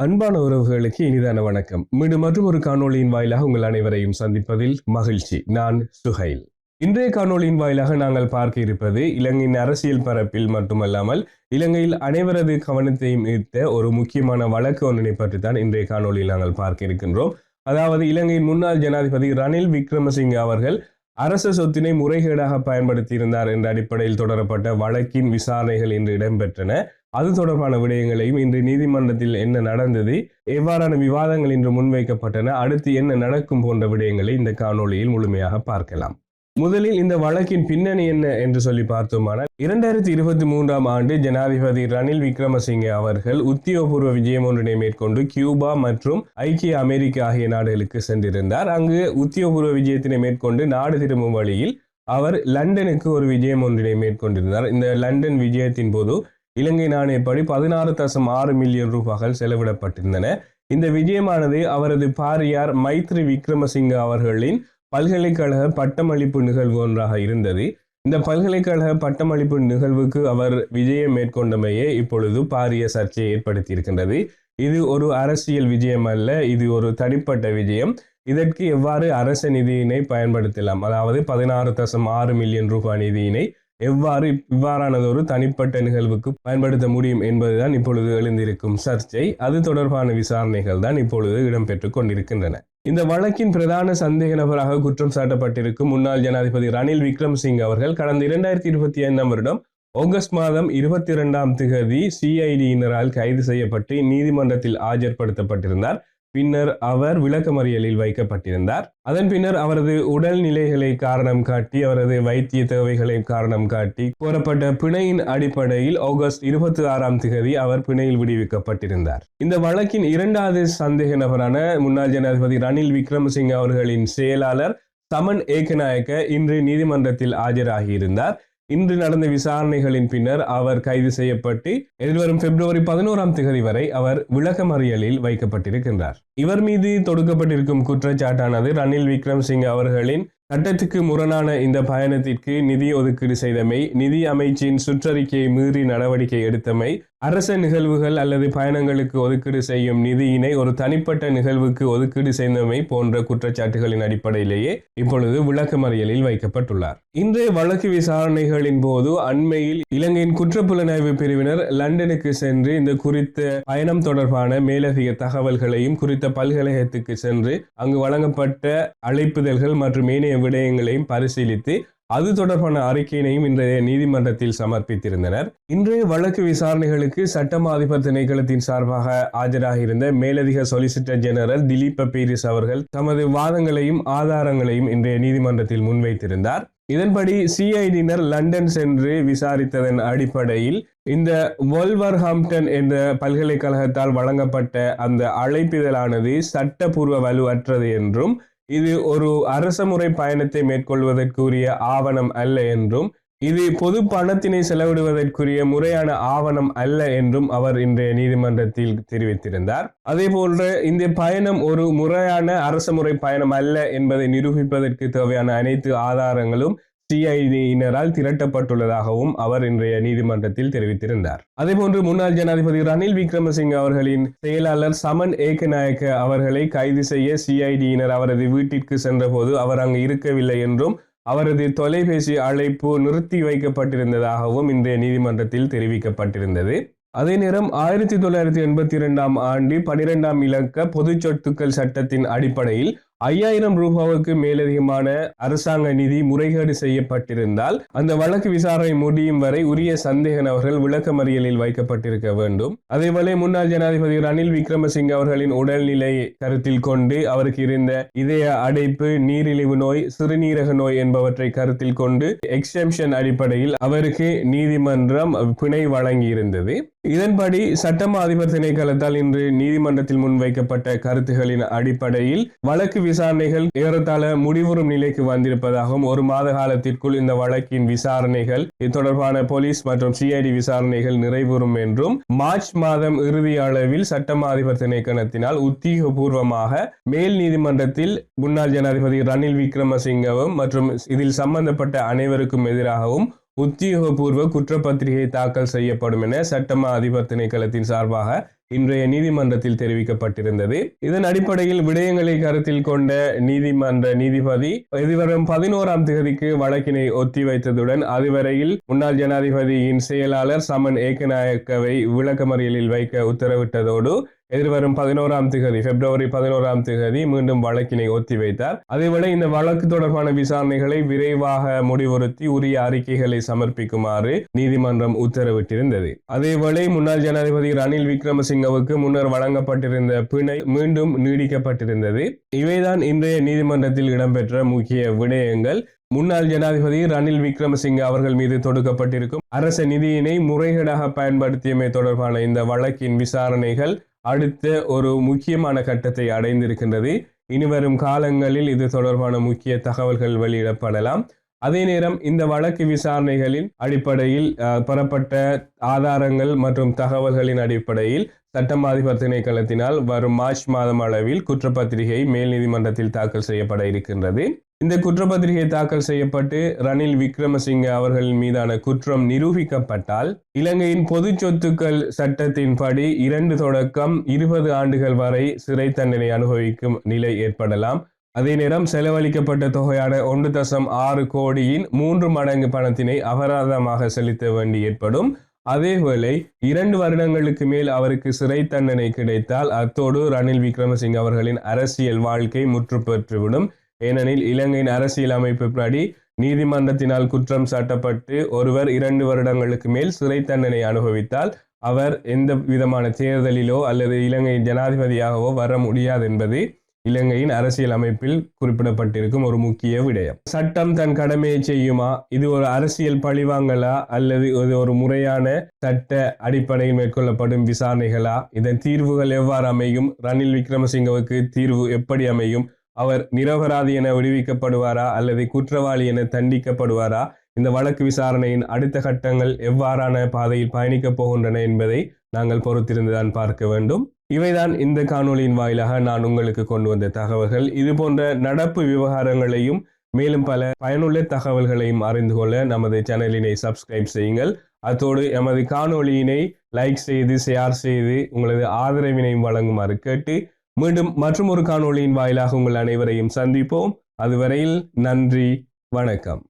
அன்பான உறவுகளுக்கு இனிதான வணக்கம். மீண்டும் மற்றும் ஒரு காணொளியின் வாயிலாக உங்கள் அனைவரையும் சந்திப்பதில் மகிழ்ச்சி. நான் சுஹைல். இன்றைய காணொளியின் வாயிலாக நாங்கள் பார்க்க இருப்பது இலங்கையின் அரசியல் பரப்பில் மட்டுமல்லாமல் இலங்கையில் அனைவரது கவனத்தையும் ஈர்த்த ஒரு முக்கியமான வழக்கு ஒன்றினை பற்றித்தான் இன்றைய காணொளியில் நாங்கள் பார்க்க இருக்கின்றோம். அதாவது இலங்கையின் முன்னாள் ஜனாதிபதி ரணில் விக்ரமசிங்கே அவர்கள் அரச சொத்தினை முறைகேடாக பயன்படுத்தி இருந்தார் என்ற அடிப்படையில் தொடரப்பட்ட வழக்கின் விசாரணைகள் இன்று இடம்பெற்றன. அது தொடர்பான விடயங்களையும் இன்று நீதிமன்றத்தில் என்ன நடந்தது, எவ்வாறான விவாதங்கள் இன்று முன்வைக்கப்பட்டன, அடுத்து என்ன நடக்கும் போன்ற விடயங்களை இந்த காணொளியில் முழுமையாக பார்க்கலாம். முதலில் இந்த வழக்கின் பின்னணி என்ன என்று சொல்லி பார்த்தோமானால் 2023 ஆண்டு ஜனாதிபதி ரணில் விக்ரமசிங்கே அவர்கள் உத்தியோகபூர்வ விஜயம் ஒன்றினை மேற்கொண்டு கியூபா மற்றும் ஐக்கிய அமெரிக்கா ஆகிய நாடுகளுக்கு சென்றிருந்தார். அங்கு உத்தியோகபூர்வ விஜயத்தினை மேற்கொண்டு நாடு திரும்பும் வழியில் அவர் லண்டனுக்கு ஒரு விஜயம் ஒன்றினை மேற்கொண்டிருந்தார். இந்த லண்டன் விஜயத்தின் போது இலங்கை நாணயப்படி 16.6 மில்லியன் ரூபாய்கள் செலவிடப்பட்டிருந்தன. இந்த விஜயமானது அவரது பாரியார் மைத்ரி விக்ரமசிங்கே அவர்களின் பல்கலைக்கழக பட்டமளிப்பு நிகழ்வு ஒன்றாக இருந்தது. இந்த பல்கலைக்கழக பட்டமளிப்பு நிகழ்வுக்கு அவர் விஜயம் மேற்கொண்டமையே இப்பொழுது பாரிய சர்ச்சையை ஏற்படுத்தி இருக்கின்றது. இது ஒரு அரசியல் விஜயம் அல்ல, இது ஒரு தனிப்பட்ட விஜயம். இதற்கு எவ்வாறு அரச நிதியினை பயன்படுத்தலாம், அதாவது 16.6 மில்லியன் ரூபாய் நிதியினை எவ்வாறு இவ்வாறானது ஒரு தனிப்பட்ட நிகழ்வுக்கு பயன்படுத்த முடியும் என்பதுதான் இப்பொழுது எழுந்திருக்கும் சர்ச்சை. அது தொடர்பான விசாரணைகள் தான் இப்பொழுது இடம்பெற்றுக் கொண்டிருக்கின்றன. இந்த வழக்கின் பிரதான சந்தேக நபராக குற்றம் சாட்டப்பட்டிருக்கும் முன்னாள் ஜனாதிபதி ரணில் விக்ரமசிங்கே அவர்கள் கடந்த 2025 வருடம் ஆகஸ்ட் மாதம் 22 சிஐடியினரால் கைது செய்யப்பட்டு நீதிமன்றத்தில் ஆஜர்படுத்தப்பட்டிருந்தார். பின்னர் அவர் விளக்கமறியலில் வைக்கப்பட்டிருந்தார். அதன் பின்னர் அவரது உடல்நிலைகளை காரணம் காட்டி, அவரது வைத்திய தேவைகளை காரணம் காட்டி கோரப்பட்ட பிணையின் அடிப்படையில் ஆகஸ்ட் 26 அவர் பிணையில் விடுவிக்கப்பட்டிருந்தார். இந்த வழக்கின் இரண்டாவது சந்தேக நபரான முன்னாள் ஜனாதிபதி ரணில் விக்ரமசிங்கே அவர்களின் செயலாளர் சமன் ஏகநாயக்க இன்று நீதிமன்றத்தில் ஆஜராகியிருந்தார். இன்று நடந்த விசாரணைகளின் பின்னர் அவர் கைது செய்யப்பட்டு எதிர்வரும் பிப்ரவரி 11 வரை அவர் விளக்கமறியலில் வைக்கப்பட்டிருக்கின்றார். இவர் மீது தொடுக்கப்பட்டிருக்கும் குற்றச்சாட்டானது ரணில் விக்ரமசிங்கே அவர்களின் சட்டத்துக்கு முரணான இந்த பயணத்திற்கு நிதி ஒதுக்கீடு செய்தமை, நிதி அமைச்சின் சுற்றறிக்கையை மீறி நடவடிக்கை எடுத்தமை, அரச நிகழ்வுகள் அல்லது பயணங்களுக்கு ஒதுக்கீடு செய்யும் நிதியினை ஒரு தனிப்பட்ட நிகழ்வுக்கு ஒதுக்கீடு செய்தமை போன்ற குற்றச்சாட்டுகளின் அடிப்படையிலேயே இப்பொழுது விளக்கமறியலில் வைக்கப்பட்டுள்ளார். இன்றைய வழக்கு விசாரணைகளின் போது அண்மையில் இலங்கையின் குற்றப்புலனாய்வு பிரிவினர் லண்டனுக்கு சென்று இந்த குறித்த பயணம் தொடர்பான மேலதிக தகவல்களையும் குறித்த பல்கலைக்கழகத்துக்கு சென்று அங்கு வழங்கப்பட்ட அழைப்புதல்கள் மற்றும் ஏனைய விடயங்களையும் பரிசீலித்து அது தொடர்பான அறிக்கையினையும் இன்றைய நீதிமன்றத்தில் சமர்ப்பித்திருந்தனர். இன்றைய வழக்கு விசாரணைகளுக்கு சட்டமா அதிபர் திணைக்களத்தின் சார்பாக ஆஜராகியிருந்த மேலதிக சொலிசிட்டர் ஜெனரல் திலீப பீரிஸ் அவர்கள் தமது வாதங்களையும் ஆதாரங்களையும் இன்றைய நீதிமன்றத்தில் முன்வைத்திருந்தார். இதன்படி சிஐடியினர் லண்டன் சென்று விசாரித்ததன் அடிப்படையில் இந்த வொல்வர்ஹாம்ப்டன் என்ற பல்கலைக்கழகத்தால் வழங்கப்பட்ட அந்த அழைப்பிதழானது சட்டப்பூர்வ வலுவற்றது என்றும் இது ஒரு அரச முறை பயணத்தை மேற்கொள்வதற்குரிய ஆவணம் அல்ல என்றும் இது பொது பணத்தினை செலவிடுவதற்குரிய முறையான ஆவணம் அல்ல என்றும் அவர் இன்றைய நீதிமன்றத்தில் தெரிவித்திருந்தார். அதே போன்று இந்த பயணம் ஒரு முறையான அரச முறை பயணம் அல்ல என்பதை நிரூபிப்பதற்கு தேவையான அனைத்து ஆதாரங்களும் சிஐடியினரால் திரட்டப்பட்டுள்ளதாகவும் அவர் இன்றைய நீதிமன்றத்தில் தெரிவித்திருந்தார். அதேபோன்று முன்னாள் ஜனாதிபதி ரணில் விக்ரமசிங்கே அவர்களின் செயலாளர் சமன் ஏகநாயக்க அவர்களை கைது செய்ய சிஐடியினர் அவரது வீட்டிற்கு சென்றபோது அவர் அங்கு இருக்கவில்லை என்றும் அவரது தொலைபேசி அழைப்பு நிறுத்தி வைக்கப்பட்டிருந்ததாகவும் இன்றைய நீதிமன்றத்தில் தெரிவிக்கப்பட்டிருந்தது. அதே நேரம் 1982 ஆண்டு 12 இலக்க பொது சொத்துக்கள் சட்டத்தின் அடிப்படையில் 5000 ரூபாவுக்கு மேலதிகமான அரசாங்க நிதி முறைகேடு செய்யப்பட்டிருந்தால் அந்த வழக்கு விசாரணை முடியும் வரை உரிய சந்தேக நபர்கள் விளக்கமறியலில் வைக்கப்பட்டிருக்க வேண்டும். அதேபோல முன்னாள் ஜனாதிபதி ரணில் விக்ரமசிங்கே அவர்களின் உடல்நிலையை கருத்தில் கொண்டு அவருக்கு இருந்த இதய அடைப்பு, நீரிழிவு நோய், சிறுநீரக நோய் என்பவற்றை கருத்தில் கொண்டு எக்ஸ்டென்ஷன் அடிப்படையில் அவருக்கு நீதிமன்றம் பிணை வழங்கியிருந்தது. இதன்படி சட்டமா அதிபர் திணைக்களத்தால் இன்று நீதிமன்றத்தில் முன்வைக்கப்பட்ட கருத்துகளின் அடிப்படையில் வழக்கு விசாரணைகள் ஏறத்தாழ முடிவுறும் நிலைக்கு வந்திருப்பதாகவும் ஒரு மாத காலத்திற்குள் இந்த வழக்கின் விசாரணைகள் தொடர்பான போலீஸ் மற்றும் சிஐடி விசாரணைகள் நிறைவுறும் என்றும் மார்ச் மாதம் இறுதி அளவில் சட்டமா அதிபர் திணைக்களத்தினால் உத்தியோகபூர்வமாக மேல் நீதிமன்றத்தில் முன்னாள் ஜனாதிபதி ரணில் விக்ரமசிங்கவும் மற்றும் இதில் சம்பந்தப்பட்ட அனைவருக்கும் எதிராகவும் உத்தியோகபூர்வ குற்றப்பத்திரிகை தாக்கல் செய்யப்படும் என சட்டமா அதிபர் திணைக்களத்தின் சார்பாக இன்றைய நீதிமன்றத்தில் தெரிவிக்கப்பட்டிருந்தது. இதன் அடிப்படையில் விடயங்களை கருத்தில் கொண்ட நீதிமன்ற நீதிபதி எதிர்வரும் 11ஆம் தேதிக்கு வழக்கினை ஒத்திவைத்ததுடன் அதுவரையில் முன்னாள் ஜனாதிபதியின் செயலாளர் சமன் ஏகநாயக்கவை விளக்கமறியலில் வைக்க உத்தரவிட்டதோடு எதிர்வரும் 11ஆம் தேதி பிப்ரவரி 11ஆம் தேதி மீண்டும் வழக்கினை ஒத்திவைத்தார். அதேவேளை இந்த வழக்கு தொடர்பான விசாரணைகளை விரைவாக முடிவுறுத்தி உரிய அறிக்கைகளை சமர்ப்பிக்குமாறு நீதிமன்றம் உத்தரவிட்டிருந்தது. அதேவேளை முன்னாள் ஜனாதிபதி ரணில் விக்ரமசிங்கவுக்கு முன்னர் வழங்கப்பட்டிருந்த பிணை மீண்டும் நீடிக்கப்பட்டிருந்தது. இவைதான் இன்றைய நீதிமன்றத்தில் இடம்பெற்ற முக்கிய விடயங்கள். முன்னாள் ஜனாதிபதி ரணில் விக்ரமசிங்க அவர்கள் மீது தொடுக்கப்பட்டிருக்கும் அரச நிதியினை முறைகேடாக பயன்படுத்தியமை தொடர்பான இந்த வழக்கின் விசாரணைகள் அடுத்த ஒரு முக்கியமான கட்டத்தை அடைந்திருக்கின்றது. இனிவரும் காலங்களில் இது தொடர்பான முக்கிய தகவல்கள் வெளியிடப்படலாம். அதே நேரம் இந்த வழக்கு விசாரணைகளின் அடிப்படையில் பெறப்பட்ட ஆதாரங்கள் மற்றும் தகவல்களின் அடிப்படையில் சட்டம் அதிபர் திணைக்களத்தினால் வரும் மார்ச் மாதம் அளவில் குற்றப்பத்திரிகை மேல் நீதிமன்றத்தில் தாக்கல் செய்யப்பட இருக்கின்றது. இந்த குற்றப்பத்திரிகை தாக்கல் செய்யப்பட்டு ரணில் விக்ரமசிங்க அவர்களின் மீதான குற்றம் நிரூபிக்கப்பட்டால் இலங்கையின் பொது சொத்துக்கள் சட்டத்தின்படி 2 தொடக்கம் 20 ஆண்டுகள் வரை சிறை தண்டனை அனுபவிக்கும் நிலை ஏற்படலாம். அதே நேரம் செலவழிக்கப்பட்ட தொகையான 1.6 கோடியின் 3 மடங்கு பணத்தினை அபராதமாக செலுத்த வேண்டி ஏற்படும். அதேவேளை 2 வருடங்களுக்கு மேல் அவருக்கு சிறை தண்டனை கிடைத்தால் அத்தோடு ரணில் விக்ரமசிங்க அவர்களின் அரசியல் வாழ்க்கை முற்று பெற்றுவிடும். ஏனெனில் இலங்கையின் அரசியல் அமைப்புப்படி நீதிமன்றத்தினால் குற்றம் சாட்டப்பட்டு ஒருவர் 2 வருடங்களுக்கு மேல் சிறை தண்டனை அனுபவித்தால் அவர் எந்த விதமான தேர்தலிலோ அல்லது இலங்கையின் ஜனாதிபதியாகவோ வர முடியாது என்பது இலங்கையின் அரசியல் அமைப்பில் குறிப்பிடப்பட்டிருக்கும் ஒரு முக்கிய விடயம். சட்டம் தன் கடமையை செய்யுமா? இது ஒரு அரசியல் பழிவாங்கலா அல்லது இது ஒரு முறையான சட்ட அடிப்படையில் மேற்கொள்ளப்படும் விசாரணைகளா? இதன் தீர்வுகள் எவ்வாறு அமையும்? ரணில் விக்ரமசிங்கவுக்கு தீர்வு எப்படி அமையும்? அவர் நிரபராதி என விடுவிக்கப்படுவாரா அல்லது குற்றவாளி என தண்டிக்கப்படுவாரா? இந்த வழக்கு விசாரணையின் அடுத்த கட்டங்கள் எவ்வாறான பாதையில் பயணிக்கப் போகின்றன என்பதை நாங்கள் பொறுத்திருந்துதான் பார்க்க வேண்டும். இவைதான் இந்த காணொளியின் வாயிலாக நான் உங்களுக்கு கொண்டு வந்த தகவல்கள். இது போன்ற நடப்பு விவகாரங்களையும் மேலும் பல பயனுள்ள தகவல்களையும் அறிந்து கொள்ள நமது சேனலினை சப்ஸ்கிரைப் செய்யுங்கள். அத்தோடு எமது காணொளியினை லைக் செய்து ஷேர் செய்து உங்களது ஆதரவினையும் வழங்குமாறு கேட்டு மீண்டும் மற்றும் ஒரு காணொளியின் வாயிலாக உங்கள் அனைவரையும் சந்திப்போம். அதுவரையில் நன்றி, வணக்கம்.